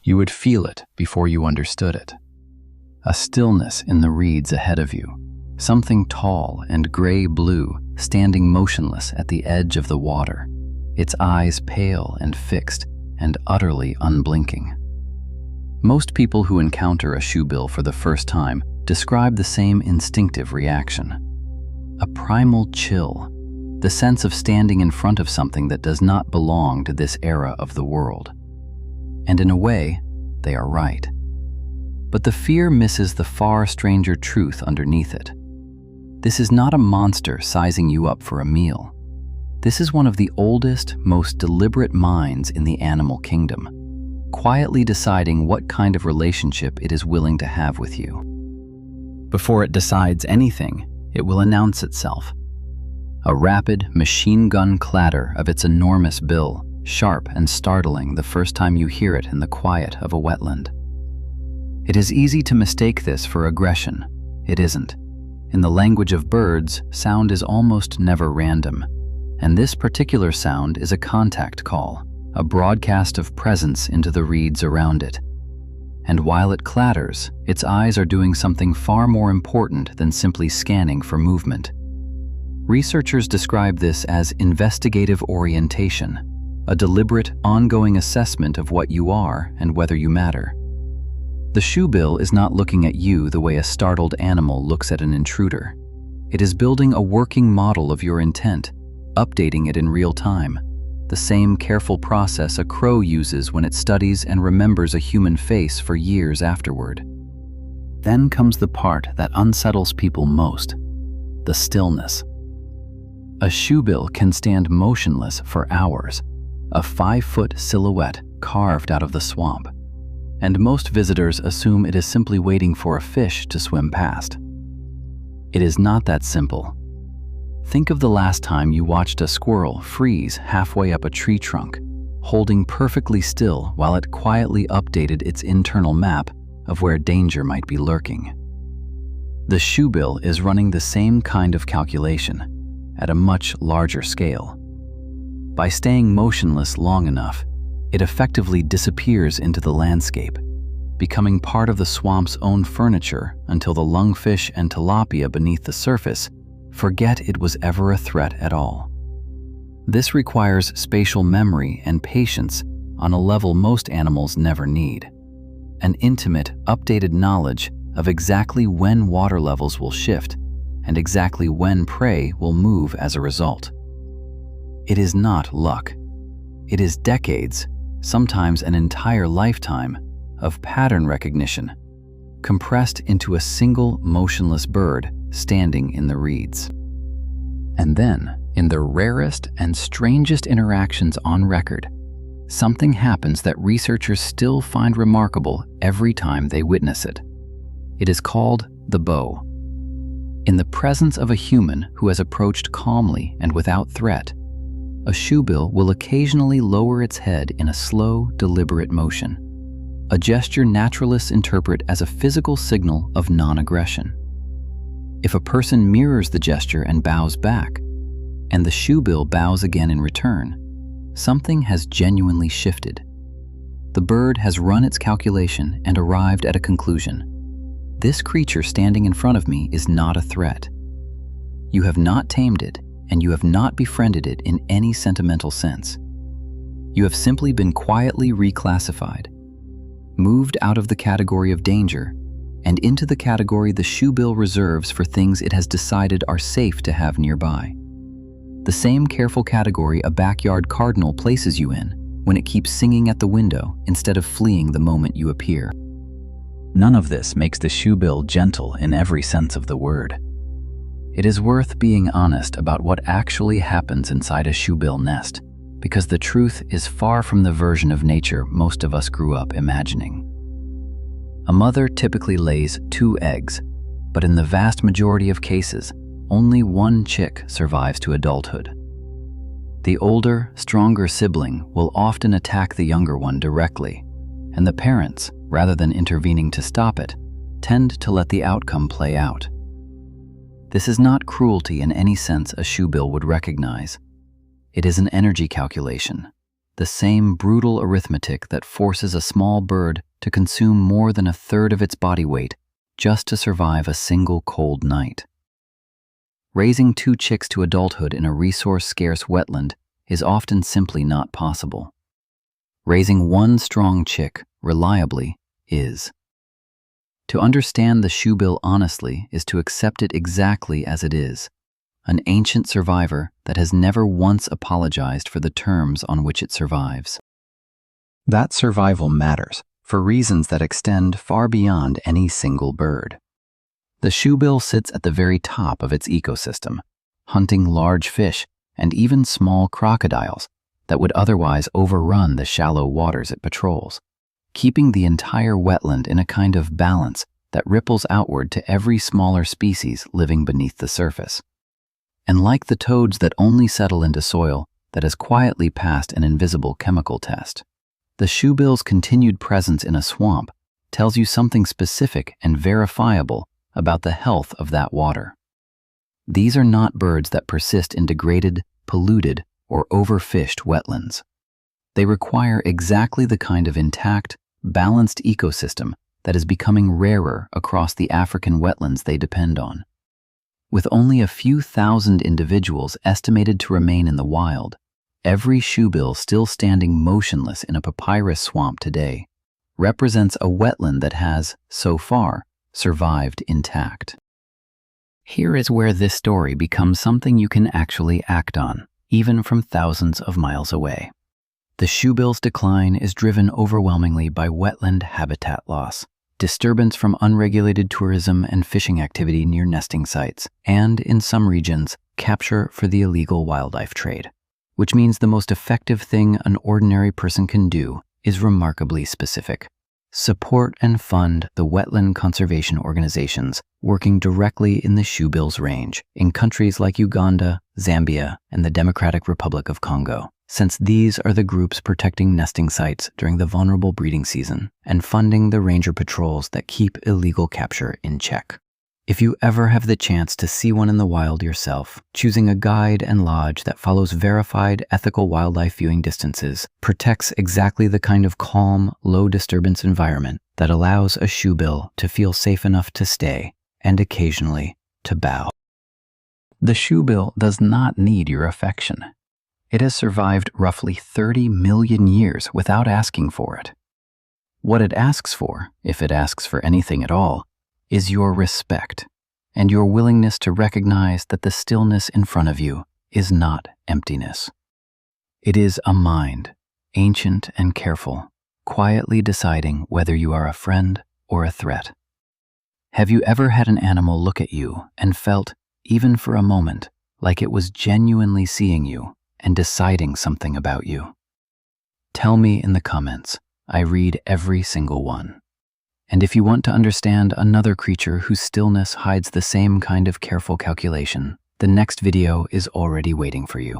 You would feel it before you understood it. A stillness in the reeds ahead of you, something tall and gray-blue standing motionless at the edge of the water, its eyes pale and fixed and utterly unblinking. Most people who encounter a shoebill for the first time describe the same instinctive reaction. A primal chill, the sense of standing in front of something that does not belong to this era of the world. And in a way, they are right. But the fear misses the far stranger truth underneath it. This is not a monster sizing you up for a meal. This is one of the oldest, most deliberate minds in the animal kingdom, quietly deciding what kind of relationship it is willing to have with you. Before it decides anything, it will announce itself. A rapid machine gun clatter of its enormous bill, sharp and startling the first time you hear it in the quiet of a wetland. It is easy to mistake this for aggression. It isn't. In the language of birds, sound is almost never random, and this particular sound is a contact call, a broadcast of presence into the reeds around it. And while it clatters, its eyes are doing something far more important than simply scanning for movement. Researchers describe this as investigative orientation, a deliberate, ongoing assessment of what you are and whether you matter. The shoebill is not looking at you the way a startled animal looks at an intruder. It is building a working model of your intent, updating it in real time, the same careful process a crow uses when it studies and remembers a human face for years afterward. Then comes the part that unsettles people most, the stillness. A shoebill can stand motionless for hours, a 5-foot silhouette carved out of the swamp, and most visitors assume it is simply waiting for a fish to swim past. It is not that simple. Think of the last time you watched a squirrel freeze halfway up a tree trunk, holding perfectly still while it quietly updated its internal map of where danger might be lurking. The shoebill is running the same kind of calculation, at a much larger scale. By staying motionless long enough, it effectively disappears into the landscape, becoming part of the swamp's own furniture until the lungfish and tilapia beneath the surface forget it was ever a threat at all. This requires spatial memory and patience on a level most animals never need. An intimate, updated knowledge of exactly when water levels will shift and exactly when prey will move as a result. It is not luck. It is decades, sometimes an entire lifetime, of pattern recognition, compressed into a single motionless bird standing in the reeds. And then, in the rarest and strangest interactions on record, something happens that researchers still find remarkable every time they witness it. It is called the bow. In the presence of a human who has approached calmly and without threat, a shoebill will occasionally lower its head in a slow, deliberate motion, a gesture naturalists interpret as a physical signal of non-aggression. If a person mirrors the gesture and bows back, and the shoebill bows again in return, something has genuinely shifted. The bird has run its calculation and arrived at a conclusion. This creature standing in front of me is not a threat. You have not tamed it, and you have not befriended it in any sentimental sense. You have simply been quietly reclassified, moved out of the category of danger and into the category the shoebill reserves for things it has decided are safe to have nearby. The same careful category a backyard cardinal places you in when it keeps singing at the window instead of fleeing the moment you appear. None of this makes the shoebill gentle in every sense of the word. It is worth being honest about what actually happens inside a shoebill nest, because the truth is far from the version of nature most of us grew up imagining. A mother typically lays 2 eggs, but in the vast majority of cases, only one chick survives to adulthood. The older, stronger sibling will often attack the younger one directly, and the parents, rather than intervening to stop it, tend to let the outcome play out. This is not cruelty in any sense a shoebill would recognize. It is an energy calculation, the same brutal arithmetic that forces a small bird to consume more than a third of its body weight just to survive a single cold night. Raising 2 chicks to adulthood in a resource-scarce wetland is often simply not possible. Raising 1 strong chick reliably is. To understand the shoebill honestly is to accept it exactly as it is, an ancient survivor that has never once apologized for the terms on which it survives. That survival matters for reasons that extend far beyond any single bird. The shoebill sits at the very top of its ecosystem, hunting large fish and even small crocodiles that would otherwise overrun the shallow waters it patrols, keeping the entire wetland in a kind of balance that ripples outward to every smaller species living beneath the surface. And like the toads that only settle into soil that has quietly passed an invisible chemical test, the shoebill's continued presence in a swamp tells you something specific and verifiable about the health of that water. These are not birds that persist in degraded, polluted, or overfished wetlands. They require exactly the kind of intact, balanced ecosystem that is becoming rarer across the African wetlands they depend on. With only a few thousand individuals estimated to remain in the wild, every shoebill still standing motionless in a papyrus swamp today represents a wetland that has, so far, survived intact. Here is where this story becomes something you can actually act on, even from thousands of miles away. The shoebill's decline is driven overwhelmingly by wetland habitat loss, disturbance from unregulated tourism and fishing activity near nesting sites, and, in some regions, capture for the illegal wildlife trade. Which means the most effective thing an ordinary person can do is remarkably specific. Support and fund the wetland conservation organizations working directly in the shoebill's range in countries like Uganda, Zambia, and the Democratic Republic of Congo, since these are the groups protecting nesting sites during the vulnerable breeding season and funding the ranger patrols that keep illegal capture in check. If you ever have the chance to see one in the wild yourself, choosing a guide and lodge that follows verified ethical wildlife viewing distances protects exactly the kind of calm, low-disturbance environment that allows a shoebill to feel safe enough to stay and occasionally to bow. The shoebill does not need your affection. It has survived roughly 30 million years without asking for it. What it asks for, if it asks for anything at all, is your respect and your willingness to recognize that the stillness in front of you is not emptiness. It is a mind, ancient and careful, quietly deciding whether you are a friend or a threat. Have you ever had an animal look at you and felt, even for a moment, like it was genuinely seeing you and deciding something about you? Tell me in the comments. I read every single one. And if you want to understand another creature whose stillness hides the same kind of careful calculation, the next video is already waiting for you.